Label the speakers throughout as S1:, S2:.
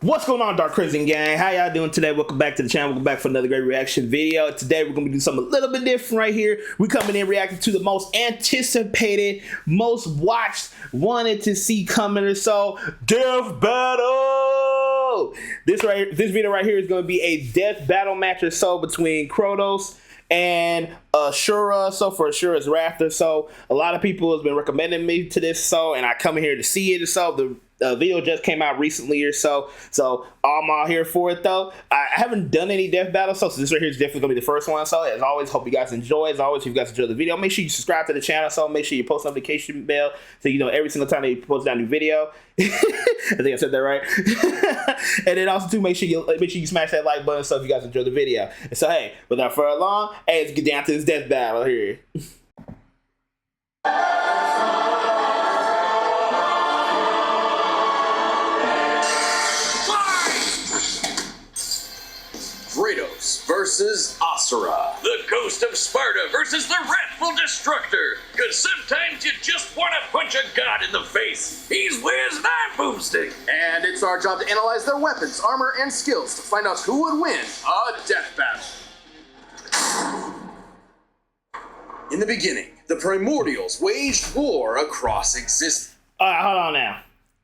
S1: What's going on, Dark Crimson gang? How y'all doing today? Welcome back to the channel. Welcome back for another great reaction video. Today we're going to be doing something a little bit different right here. We're coming in reacting to the most anticipated, most watched, wanted to see coming or so, Death Battle! This video right here is going to be a death battle match or so between Kratos and Asura, so for Asura's Rafter. So a lot of people has been recommending me to this, so and I come in here to see it. So the video just came out recently or so I'm all here for it though. I haven't done any death battles, so this right here is definitely gonna be the first one. So as always, hope you guys enjoy. As always, if you guys enjoy the video, make sure you subscribe to the channel. So make sure you post notification bell so you know every single time they post down a new video. I think I said that right. And then also too, make sure you smash that like button so if you guys enjoy the video. And so hey, without further ado, hey, let's get down to this death battle here.
S2: Kratos versus Asura.
S3: The Ghost of Sparta versus the Wrathful Destructor. Cause sometimes you just want to punch a god in the face. He's with his knife boomstick.
S2: And it's our job to analyze their weapons, armor, and skills to find out who would win a death battle. In the beginning, the Primordials waged war across existence.
S1: Alright, hold on now.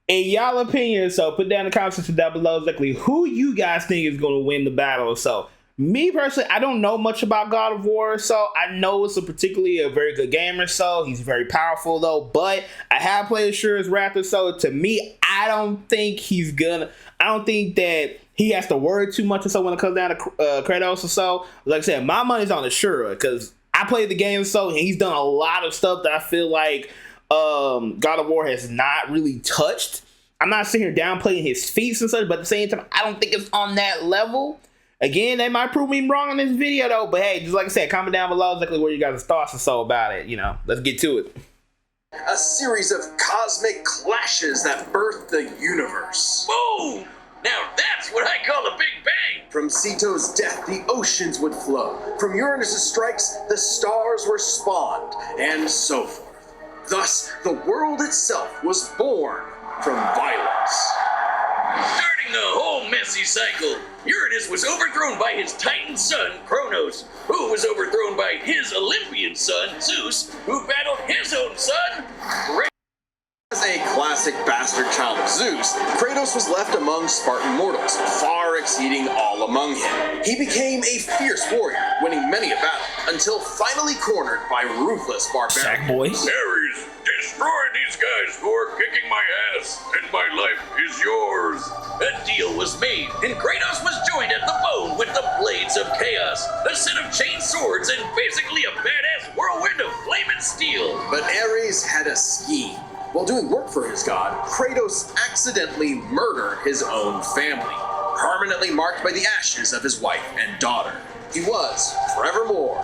S1: In y'all opinion, so put down in the comment section down below exactly who you guys think is going to win the battle. So me personally, I don't know much about God of War, so I know it's particularly a very good gamer, so he's very powerful though, but I have played Asura's Raptor, so to me, I don't think that he has to worry too much or so when it comes down to Kratos or so. Like I said, my money's on Asura, because I played the game so, and he's done a lot of stuff that I feel like God of War has not really touched. I'm not sitting here downplaying his feats and such, but at the same time, I don't think it's on that level. Again, they might prove me wrong in this video though, but hey, just like I said, comment down below exactly what you guys' thoughts are so about it. You know, let's get to it.
S2: A series of cosmic clashes that birthed the universe.
S3: Boom! Now that's what I call a big bang.
S2: From Ceto's death, the oceans would flow. From Uranus's strikes, the stars were spawned, and so forth. Thus, the world itself was born from violence.
S3: Starting the whole messy cycle, Uranus was overthrown by his Titan son, Kronos, who was overthrown by his Olympian son, Zeus, who battled his own son,
S2: As a classic bastard child of Zeus, Kratos was left among Spartan mortals, far exceeding all among him. He became a fierce warrior, winning many a battle, until finally cornered by ruthless barbarians.
S3: Ares, destroy these guys who are kicking my ass, and my life is yours. A deal was made, and Kratos was joined at the bone with the Blades of Chaos, a set of chain swords, and basically a badass whirlwind of flame and steel.
S2: But Ares had a scheme. While doing work for his god, Kratos accidentally murdered his own family, permanently marked by the ashes of his wife and daughter. He was, forevermore,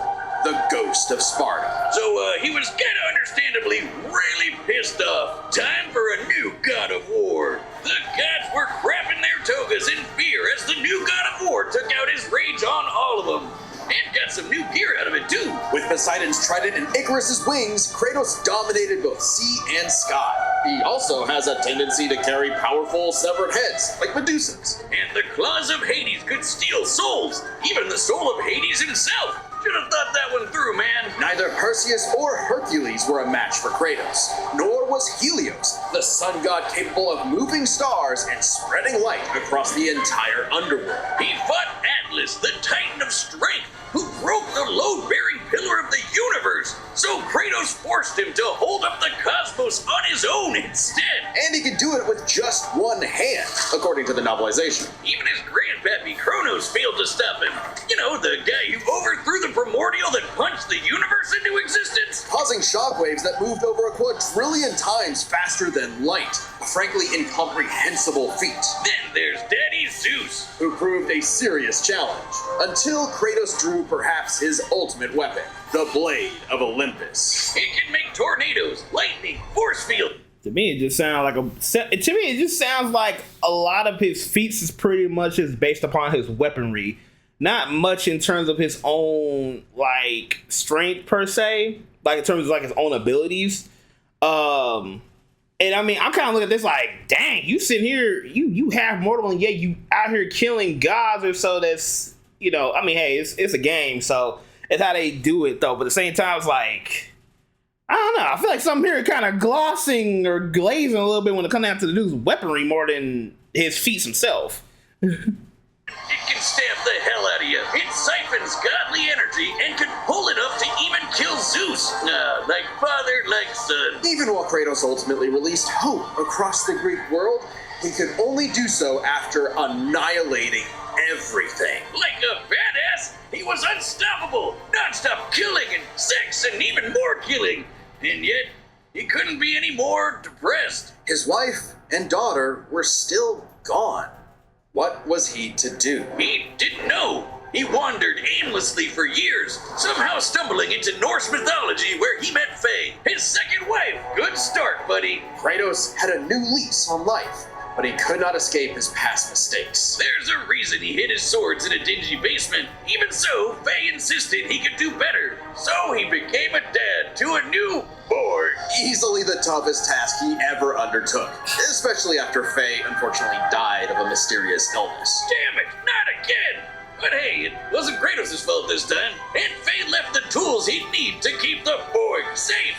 S2: the Ghost of Sparta.
S3: So he was kinda understandably really pissed off. Time for a new God of War. The gods were crapping their togas in fear as the new God of War took out his rage on all of them. And got some new gear out of it too.
S2: With Poseidon's trident and Icarus's wings, Kratos dominated both sea and sky. He also has a tendency to carry powerful severed heads, like Medusa's.
S3: And the claws of Hades could steal souls, even the soul of Hades himself. Should have thought that one through, man.
S2: Neither Perseus or Hercules were a match for Kratos, nor was Helios, the sun god capable of moving stars and spreading light across the entire underworld.
S3: He fought Atlas, the Titan of Strength, who broke the load-bearing pillar of the universe. So Kratos forced him to hold up the cosmos on his own instead.
S2: And he could do it with just one hand, according to the novelization.
S3: Even his grandpappy Kronos failed to stop him. You know, the guy who overthrew the primordial that punched the universe into existence.
S2: Causing shockwaves that moved over a quadrillion times faster than light. A frankly incomprehensible feat.
S3: Then there's Daddy Zeus,
S2: who proved a serious challenge, until Kratos drew perhaps his ultimate weapon, the Blade of Olympus.
S3: It can make tornadoes, lightning, force field.
S1: To me, it just sounds like a lot of his feats is pretty much just based upon his weaponry, not much in terms of his own like strength per se, like in terms of like his own abilities. And I mean, I'm kind of looking at this like, dang, you sitting here, you half mortal, and yet you out here killing gods or so. That's, you know, I mean, hey, it's a game, so it's how they do it though. But at the same time, it's like, I don't know. I feel like something here kind of glossing or glazing a little bit when it comes down to the dude's weaponry more than his feats himself.
S3: It can stab the hell out of you. It siphons godly energy and can pull enough to even kill Zeus. Like father, like son.
S2: Even while Kratos ultimately released hope across the Greek world, he could only do so after annihilating everything.
S3: Like a badass, he was unstoppable. Non-stop killing and sex and even more killing. And yet, he couldn't be any more depressed.
S2: His wife and daughter were still gone. What was he to do?
S3: He didn't know. He wandered aimlessly for years, somehow stumbling into Norse mythology where he met Faye, his second wife. Good start, buddy.
S2: Kratos had a new lease on life, but he could not escape his past mistakes.
S3: There's a reason he hid his swords in a dingy basement. Even so, Faye insisted he could do better. So he became a dad to a new boy.
S2: Easily the toughest task he ever undertook, especially after Faye unfortunately died of a mysterious illness.
S3: Damn it, not again! But hey, it wasn't Kratos' fault this time, and Faye left the tools he'd need to keep the boy safe,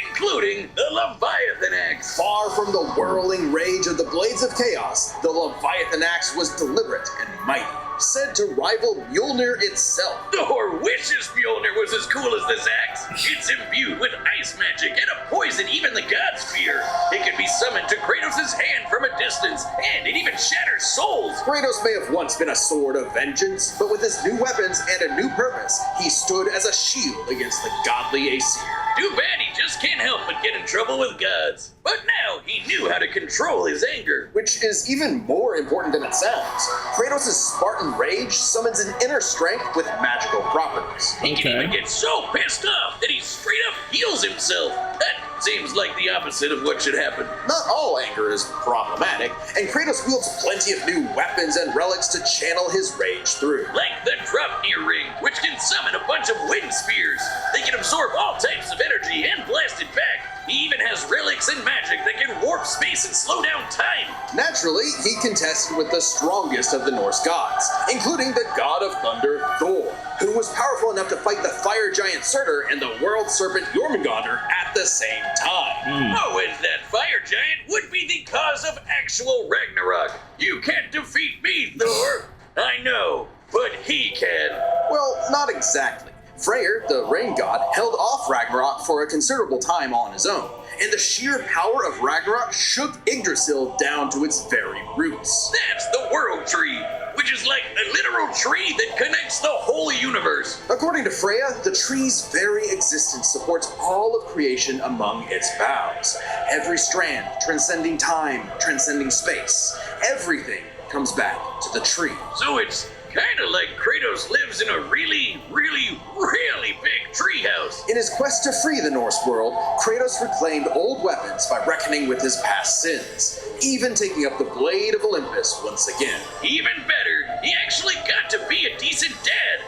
S3: including the Leviathan Axe.
S2: Far from the whirling rage of the Blades of Chaos, the Leviathan Axe was deliberate and mighty, said to rival Mjolnir itself.
S3: Thor wishes Mjolnir was as cool as this axe. It's imbued with ice magic and a poison even the gods fear. It can be summoned to Kratos' hand from a distance, and it even shatters souls.
S2: Kratos may have once been a sword of vengeance, but with his new weapons and a new purpose, he stood as a shield against the godly Asir.
S3: Too bad he just can't help but get in trouble with gods. But now he knew how to control his anger.
S2: Which is even more important than it sounds. Kratos' Spartan rage summons an inner strength with magical properties.
S3: He can even get so pissed off that he straight up heals himself. That seems like the opposite of what should happen.
S2: Not all anger is problematic, and Kratos wields plenty of new weapons and relics to channel his rage through.
S3: Like the Draupnir ring, which can summon a bunch of wind spears. They can absorb all types of energy and blast it back. He even has relics and magic that can warp space and slow down time.
S2: Naturally, he contested with the strongest of the Norse gods, including the god of thunder, Thor, who was powerful enough to fight the fire giant Surtur and the world serpent Jormungandr at the same time.
S3: Oh, and that fire giant would be the cause of actual Ragnarok. You can't defeat me, Thor. I know, but he can.
S2: Well, not exactly. Freyr, the rain god, held off Ragnarok for a considerable time on his own, and the sheer power of Ragnarok shook Yggdrasil down to its very roots.
S3: That's the world tree, which is like a literal tree that connects the whole universe.
S2: According to Freya, the tree's very existence supports all of creation among its boughs. Every strand, transcending time, transcending space. Everything comes back to the tree.
S3: So it's kind of like Kratos lives in a really, really, really big treehouse.
S2: In his quest to free the Norse world, Kratos reclaimed old weapons by reckoning with his past sins, even taking up the Blade of Olympus once again.
S3: Even better, he actually got to be a decent dad.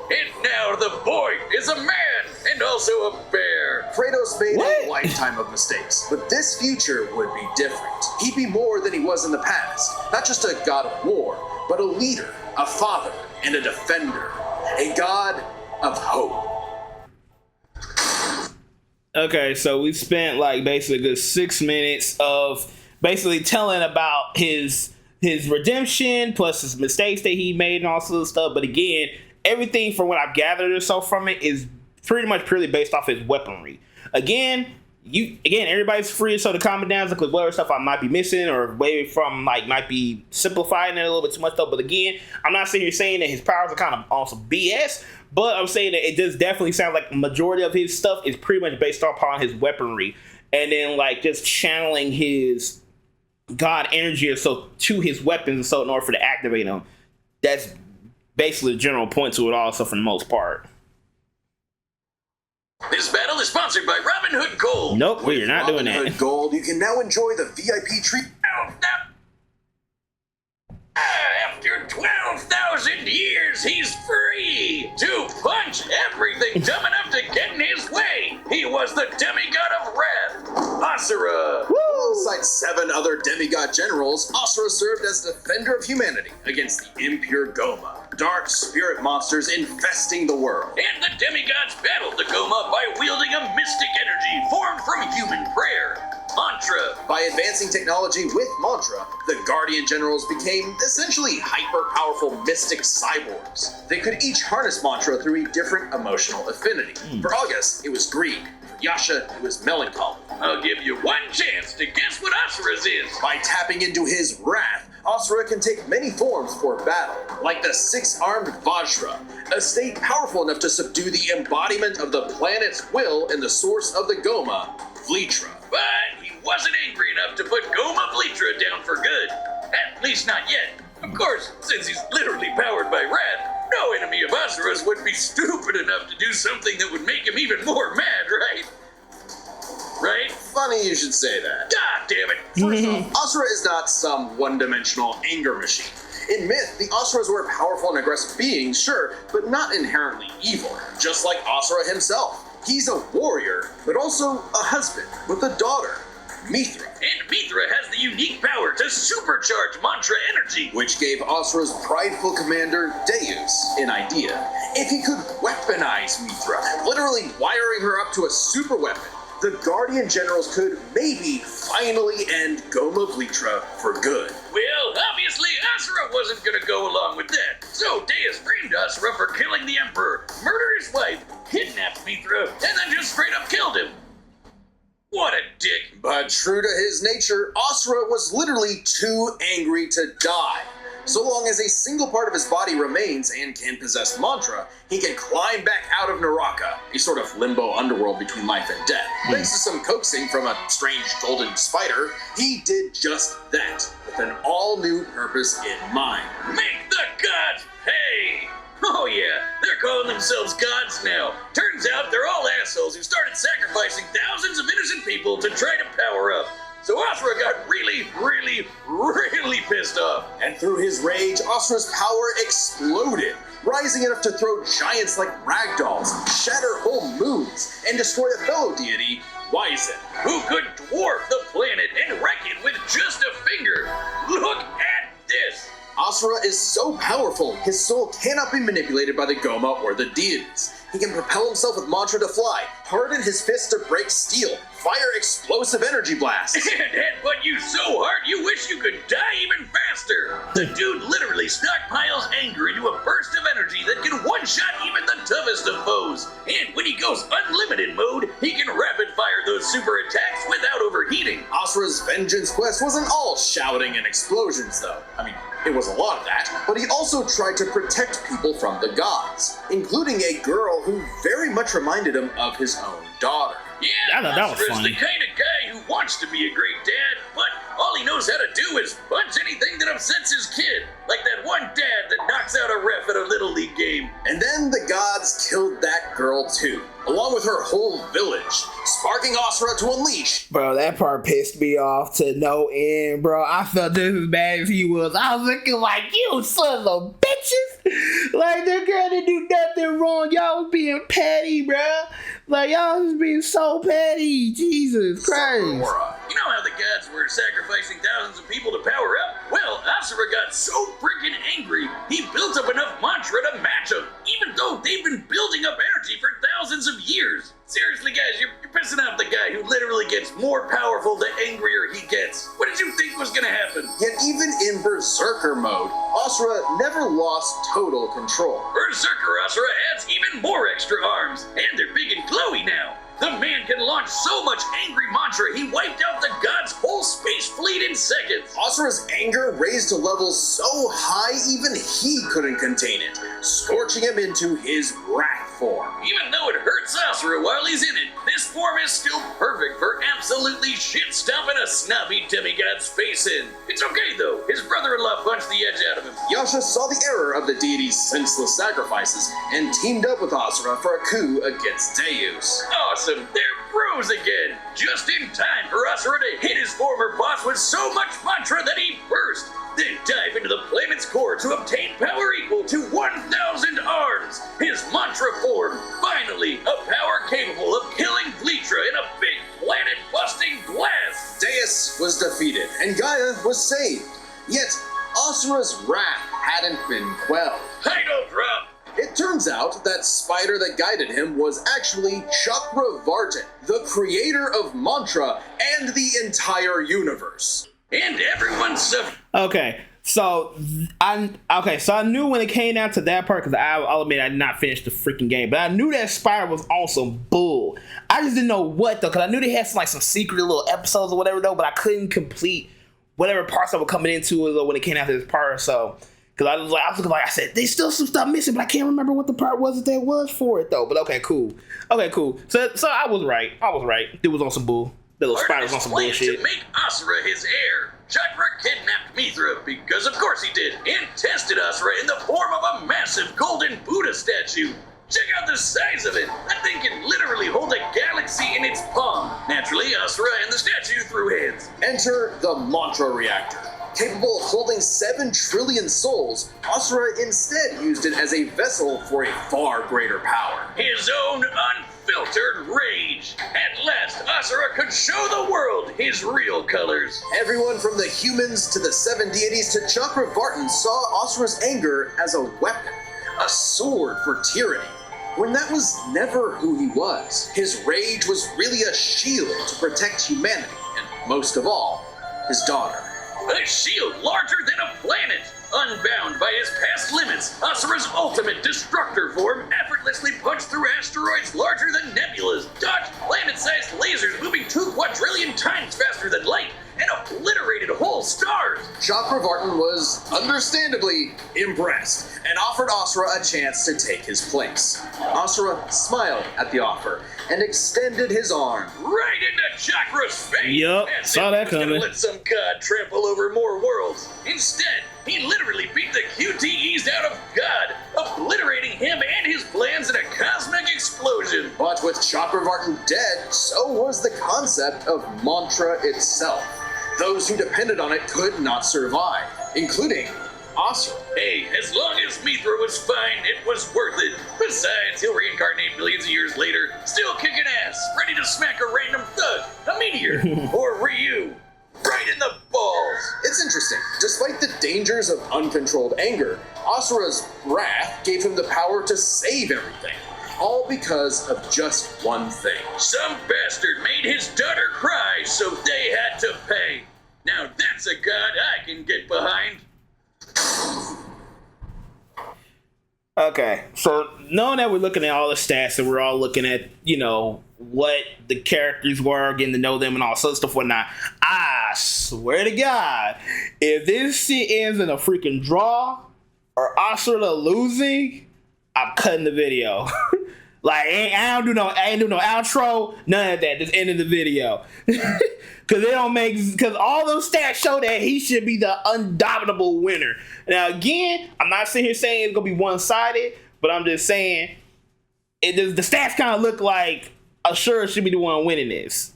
S3: And now the boy is a man and also a bear.
S2: Kratos made a lifetime of mistakes, but this future would be different. He'd be more than he was in the past. Not just a god of war, but a leader, a father, and a defender. A god of hope.
S1: Okay, so we spent like basically a good 6 minutes of basically telling about his redemption plus his mistakes that he made and all sorts of stuff. But again, everything from what I've gathered or so from it is pretty much purely based off his weaponry. Again, everybody's free so to comment down like whatever stuff I might be missing or way from like might be simplifying it a little bit too much stuff. But again, I'm not sitting here saying that his powers are kind of also BS, but I'm saying that it does definitely sound like the majority of his stuff is pretty much based upon his weaponry and then like just channeling his god energy or so to his weapons and so in order for to activate them. That's basically the general point to it also for the most part.
S3: This battle is sponsored by Robin Hood Gold.
S1: Nope, we're not doing that.
S2: Robin Hood Gold, you can now enjoy the VIP treat.
S3: After 12,000 years, he's free to punch everything dumb enough to get in his way. He was the demigod of wrath, Asura.
S2: Alongside 7 other demigod generals, Asura served as defender of humanity against the impure Goma, dark spirit monsters infesting the world.
S3: And the demigods battled the Goma by wielding a mystic energy formed from human prayer. Mantra.
S2: By advancing technology with Mantra, the Guardian Generals became essentially hyper-powerful mystic cyborgs. They could each harness Mantra through a different emotional affinity. For August, it was greed. For Yasha, it was melancholy.
S3: I'll give you one chance to guess what Asura's is.
S2: By tapping into his wrath, Asura can take many forms for battle, like the 6-armed Vajra, a state powerful enough to subdue the embodiment of the planet's will and the source of the Goma, Vlitra.
S3: But he wasn't angry enough to put Goma Vlitra down for good. At least not yet. Of course, since he's literally powered by wrath, no enemy of Asura's would be stupid enough to do something that would make him even more mad, right? Right?
S2: Funny you should say that.
S3: God damn it.
S2: First off, Asura is not some one-dimensional anger machine. In myth, the Asuras were powerful and aggressive beings, sure, but not inherently evil. Just like Asura himself. He's a warrior, but also a husband with a daughter, Mithra.
S3: And Mithra has the unique power to supercharge Mantra energy.
S2: Which gave Asura's prideful commander, Deus, an idea. If he could weaponize Mithra, literally wiring her up to a super weapon, the Guardian Generals could maybe finally end Goma Vlitra for good.
S3: Well, obviously Asura wasn't gonna go along with that. So Deus framed Asura for killing the Emperor, murdered his wife, kidnapped Mithra, and then just straight up killed him. What a dick.
S2: But true to his nature, Asura was literally too angry to die. So long as a single part of his body remains and can possess Mantra, he can climb back out of Naraka, a sort of limbo underworld between life and death. Thanks to some coaxing from a strange golden spider, he did just that, with an all-new purpose in mind.
S3: Make the gods pay! Oh yeah, they're calling themselves gods now. Turns out they're all assholes who started sacrificing thousands of innocent people to try to power up. So Asura got really pissed off.
S2: And through his rage, Asura's power exploded, rising enough to throw giants like ragdolls, shatter whole moons, and destroy a fellow deity, Wyzen,
S3: who could dwarf the planet and wreck it with just a finger. Look at this.
S2: Asura is so powerful, his soul cannot be manipulated by the Goma or the deities. He can propel himself with Mantra to fly, harden his fists to break steel, fire explosive energy blasts.
S3: And headbutt you so hard you wish you could die even faster. The dude literally stockpiles anger into a burst of energy that can one-shot even the toughest of foes. And when he goes unlimited mode, he can rapid-fire those super attacks without overheating.
S2: Asura's vengeance quest wasn't all shouting and explosions, though. I mean, it was a lot of that, but he also tried to protect people from the gods, including a girl who very much reminded him of his own daughter.
S3: Yeah,
S1: that was
S3: Asura's
S1: funny.
S3: the kind of guy who wants to be a great dad, but all he knows how to do is punch anything that upsets his kid, like that one dad that knocks out a ref at a Little League game.
S2: And then the gods killed that girl too, along with her whole village, sparking Asura to unleash.
S1: Bro, that part pissed me off to no end, bro. I felt just as bad as he was. I was looking like, you sons of bitches. Like, the girl didn't do nothing wrong. Y'all was being petty, bro. Like, y'all was being so petty. Jesus Christ.
S3: You know how the gods were sacrificing thousands of people to power up? Well, Asura got so freaking angry, he built up enough Mantra to match them, even though they've been building up energy for thousands of years. Seriously, guys, you're pissing off the guy who literally gets more powerful the angrier he gets. What did you think was gonna happen?
S2: Yet even in Berserker mode, Asura never lost total control.
S3: Berserker Asura adds even more extra arms, and they're big and glowy now. The man can launch so much angry Mantra, he wiped out the god's whole space fleet in seconds.
S2: Asura's anger raised to levels so high even he couldn't contain it, scorching him into his wrath form.
S3: Even though it hurts Asura while he's in it, this form is still perfect for absolutely shit-stomping a snobby demigod's face in. It's okay though, his brother-in-law punched the edge out of him.
S2: Yasha saw the error of the deity's senseless sacrifices and teamed up with Asura for a coup against Deus.
S3: Awesome, they're bros again! Just in time for Asura to hit his former boss with so much Mantra that he burst, then dive into the planet's core to obtain power equal to 1,000 arms. His Mantra form, finally, a power capable of killing Vlitra in a big planet-busting blast.
S2: Deus was was defeated and Gaia was saved. Yet, Asura's wrath hadn't been quelled.
S3: Title drop!
S2: It turns out that spider that guided him was actually Chakravartin, the creator of Mantra and the entire universe.
S3: And everyone's
S1: Okay, so I knew when it came down to that part, because I'll admit I did not finish the freaking game, but I knew that spider was on some bull. I just didn't know what though, because I knew they had some secret little episodes or whatever though, but I couldn't complete whatever parts I were coming into though when it came down to this part. So because I was looking I said, there's still some stuff missing, but I can't remember what the part was that was for it though. But okay, cool. So I was right. It was on some bull. The little spider was on some bullshit.
S3: To make Asura his heir, Chakra kidnapped Mithra because of course he did, and tested Asura in the form of a massive golden Buddha statue. Check out the size of it. That thing can literally hold a galaxy in its palm. Naturally, Asura and the statue threw hands.
S2: Enter the Mantra reactor. Capable of holding 7 trillion souls, Asura instead used it as a vessel for a far greater power.
S3: His own unfiltered rage. At last, Asura could show the world his real colors.
S2: Everyone from the humans to the 7 deities to Chakravartin saw Asura's anger as a weapon, a sword for tyranny, when that was never who he was. His rage was really a shield to protect humanity, and most of all, his daughter.
S3: A shield larger than a planet! Unbound by his past limits, Asura's ultimate destructor form effortlessly punched through asteroids larger than nebulas, dodged planet-sized lasers moving 2 quadrillion times faster than light, and obliterated whole stars!
S2: Chakravartin was, understandably, impressed, and offered Asura a chance to take his place. Asura smiled at the offer, and extended his arm.
S3: Right into Chakra's face!
S1: Yup,
S3: As
S1: saw
S3: if
S1: that
S3: he was gonna
S1: coming.
S3: let some god trample over more worlds. Instead, he literally beat the QTEs out of God, obliterating him and his plans in a cosmic explosion.
S2: But with Chakravartin dead, so was the concept of Mantra itself. Those who depended on it could not survive, including Asura.
S3: Hey, as long as Mithra was fine, it was worth it. Besides, he'll reincarnate millions of years later, still kicking ass, ready to smack a random thug, a meteor, or Ryu. Right in the balls.
S2: It's interesting. Despite the dangers of uncontrolled anger, Asura's wrath gave him the power to save everything. All because of just one thing.
S3: Some bastard made his daughter cry, so they had to pay. Now that's a god I can get behind.
S1: Okay, so knowing that we're looking at all the stats and we're all looking at, what the characters were, getting to know them and all sorts of stuff, whatnot, I swear to God, if this shit ends in a freaking draw or Asura losing, I'm cutting the video. I ain't do no outro, none of that. Just ending the video. Because all those stats show that he should be the undoubtable winner. Now again, I'm not sitting here saying it's gonna be one-sided, but I'm just saying the stats kind of look like Asura should be the one winning this,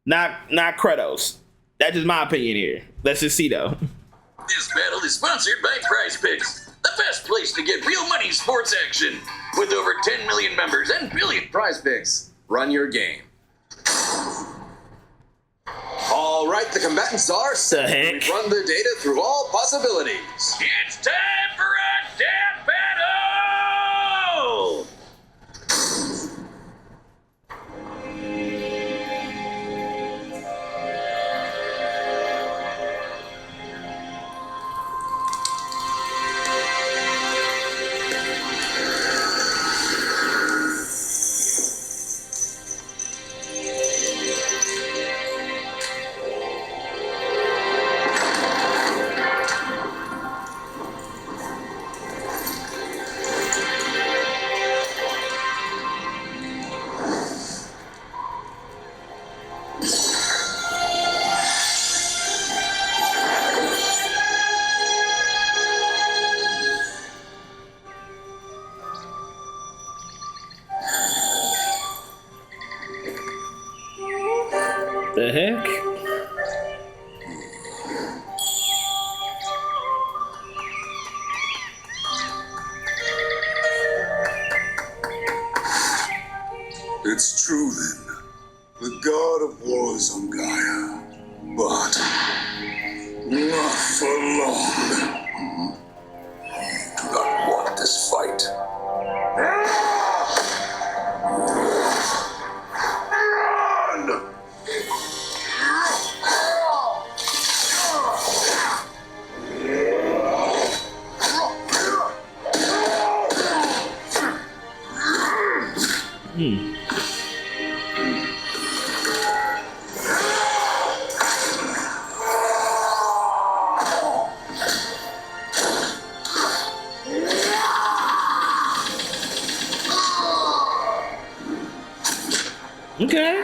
S1: not Kratos. That's just my opinion here. Let's just see though.
S3: This battle is sponsored by Prize Picks, the best place to get real money sports action. With over 10 million members and billion.
S2: Prize Picks, run your game. All right, the combatants are set.
S1: The heck?
S2: We've run the data through all possibilities.
S3: It's time for a death battle!
S1: The heck?
S4: It's true then. The god of war is on Gaia.
S3: But not for long. You do not want this fight. Run!
S1: Okay.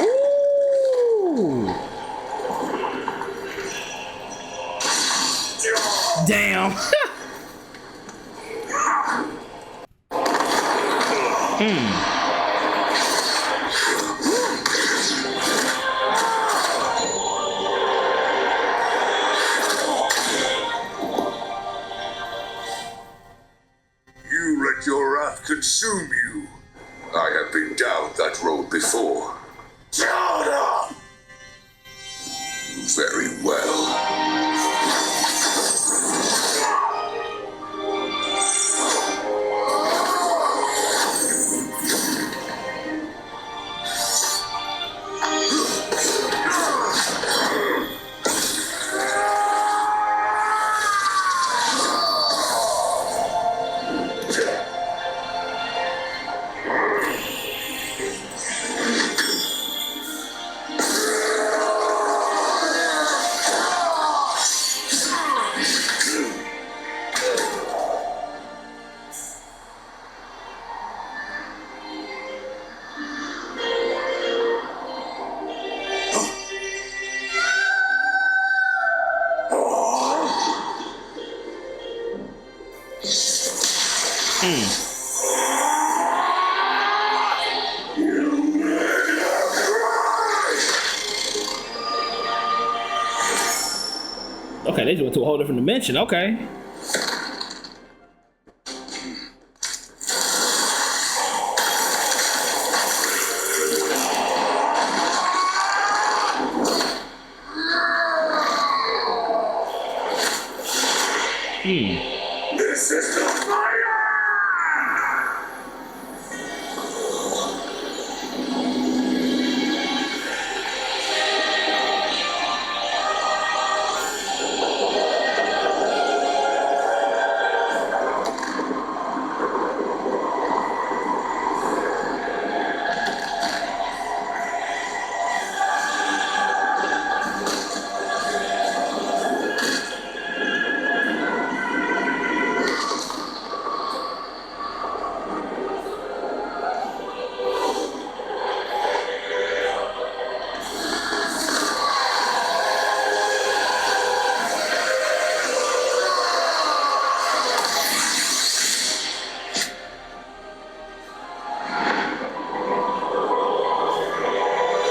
S1: Ooh. Damn.
S3: You let your wrath consume you. I have been down that road before. Shut up! Very well.
S1: Okay, they just went to a whole different dimension. Okay.
S3: This is the fire!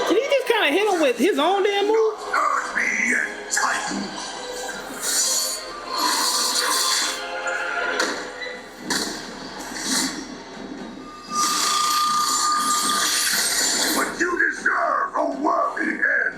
S1: Did he just kind of hit him with his own damn move?
S3: Hurt me yet, Titan! But you deserve a worthy end!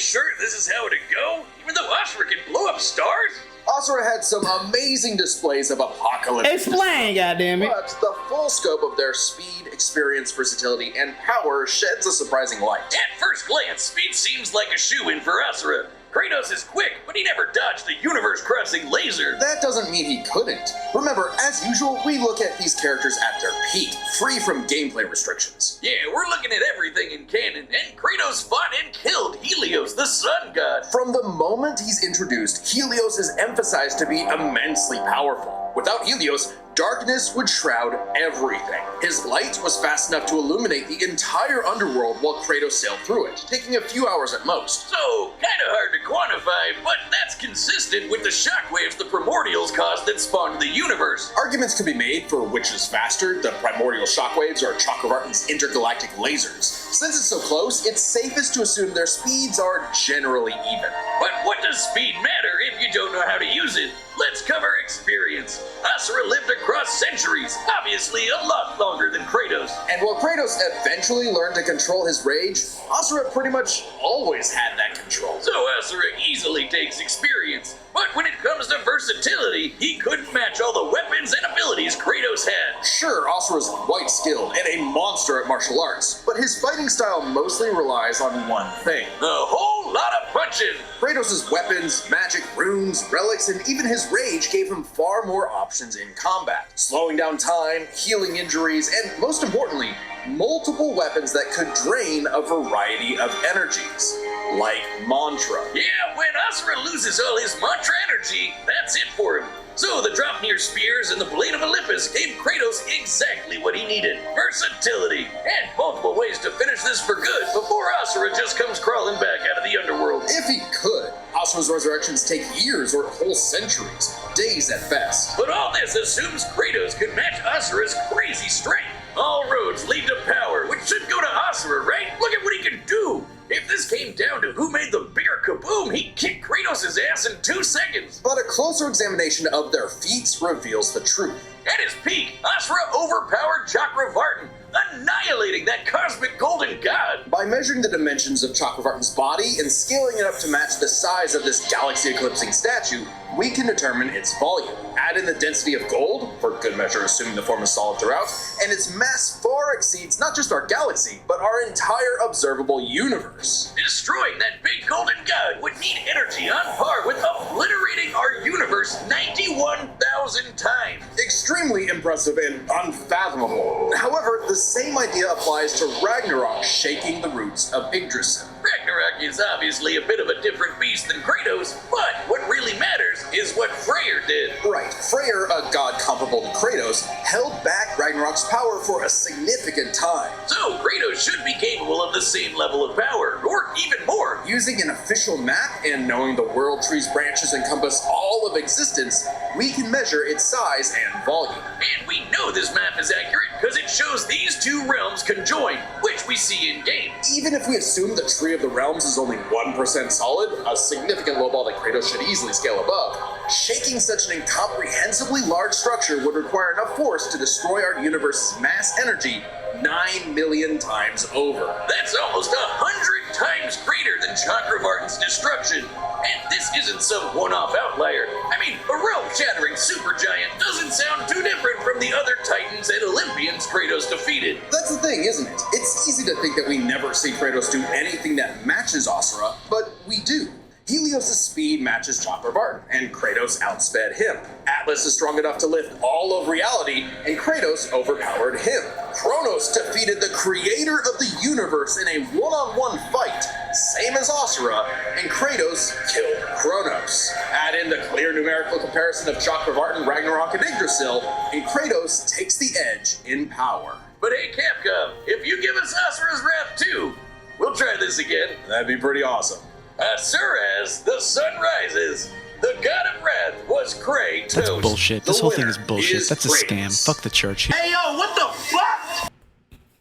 S3: sure this is how it'd go? Even though Asura can blow up stars?
S2: Asura had some amazing displays of apocalypse.
S1: Explain, goddammit.
S2: But the full scope of their speed, experience, versatility, and power sheds a surprising light.
S3: At first glance, speed seems like a shoo-in for Asura. Kratos is quick, but he never dodged the universe-crossing laser.
S2: That doesn't mean he couldn't. Remember, as usual, we look at these characters at their peak, free from gameplay restrictions.
S3: Yeah, we're looking at everything in canon, and Kratos fought and killed Helios, the sun god.
S2: From the moment he's introduced, Helios is emphasized to be immensely powerful. Without Helios, darkness would shroud everything. His light was fast enough to illuminate the entire underworld while Kratos sailed through it, taking a few hours at most.
S3: So, kinda hard to quantify, but that's consistent with the shockwaves the primordials caused that spawned the universe.
S2: Arguments could be made for which is faster, the primordial shockwaves or Chakravartin's intergalactic lasers. Since it's so close, it's safest to assume their speeds are generally even.
S3: But what does speed matter if you don't know how to use it? Let's cover experience. Asura lived across centuries, obviously a lot longer than Kratos.
S2: And while Kratos eventually learned to control his rage, Asura pretty much always had that control.
S3: So Asura easily takes experience. But when it comes to versatility, he couldn't match all the weapons and abilities Kratos had.
S2: Sure, Asura's quite skilled and a monster at martial arts, but his fighting style mostly relies on one thing.
S3: A whole lot of punching.
S2: Kratos' weapons, magic, runes, relics, and even his rage gave him far more options in combat. Slowing down time, healing injuries, and most importantly, multiple weapons that could drain a variety of energies. Like Mantra.
S3: Yeah, when Asura loses all his Mantra energy, that's it for him. So the Dropnir spears and the Blade of Olympus gave Kratos exactly what he needed. Versatility, and multiple ways to finish this for good before Asura just comes crawling back out of the underworld.
S2: If he could, Asura's resurrections take years or whole centuries, days at best.
S3: But all this assumes Kratos could match Asura's crazy strength. All roads lead to power, which should go to Asura, right? Look at what he can do! If this came down to who made the bigger kaboom, he'd kick Kratos' ass in 2 seconds.
S2: But a closer examination of their feats reveals the truth.
S3: At his peak, Asura overpowered Chakravartin, annihilating that cosmic golden god.
S2: By measuring the dimensions of Chakravartin's body and scaling it up to match the size of this galaxy-eclipsing statue, we can determine its volume. Add in the density of gold, for good measure assuming the form is solid throughout, and its mass far exceeds not just our galaxy, but our entire observable universe.
S3: Destroying that big golden god would need energy on par with obliterating our universe 91,000 times.
S2: Extremely impressive and unfathomable. However, the same idea applies to Ragnarok shaking the roots of Yggdrasil.
S3: Ragnarok is obviously a bit of a different beast than Kratos, but what really matters is what Freyr did.
S2: Right, Freyr, a god comparable to Kratos, held back Ragnarok's power for a significant time.
S3: So Kratos should be capable of the same level of power, or even more.
S2: Using an official map and knowing the world tree's branches encompass all of existence, we can measure its size and volume.
S3: And we know this map is accurate because it shows these two realms conjoin, which we see in game.
S2: Even if we assume the Tree of the Realms is only 1% solid, a significant lowball that Kratos should easily scale above, shaking such an incomprehensibly large structure would require enough force to destroy our universe's mass energy 9 million times over.
S3: That's almost 100 times greater than Chakravartin's destruction. And this isn't some one-off outlier. I mean, a realm-shattering supergiant doesn't sound too different from the other titans and Olympians Kratos defeated.
S2: That's the thing, isn't it? It's easy to think that we never see Kratos do anything that matches Asura, but we do. Helios' speed matches Chakravartin, and Kratos outsped him. Atlas is strong enough to lift all of reality, and Kratos overpowered him. Kronos defeated the creator of the universe in a one-on-one fight, same as Asura, and Kratos killed Kronos. Add in the clear numerical comparison of Chakravartin, Ragnarok, and Yggdrasil, and Kratos takes the edge in power.
S3: But hey, Capcom, if you give us Asura's Wrath too, we'll try this again.
S2: That'd be pretty awesome.
S3: Asura's The Sun Rises. The god of wrath was Kratos.
S4: That's bullshit. This
S2: The
S4: whole thing
S2: winner
S4: is bullshit.
S2: is
S4: That's a scam.
S2: Kratos.
S4: Fuck the church.
S5: Hey yo, what the fuck?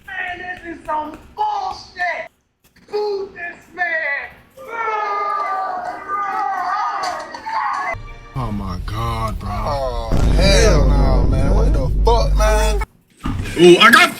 S5: Man, this is some bullshit. Boo this man.
S6: Oh my god, bro. Oh, hell no, man. What the fuck, man?
S7: Ooh, I got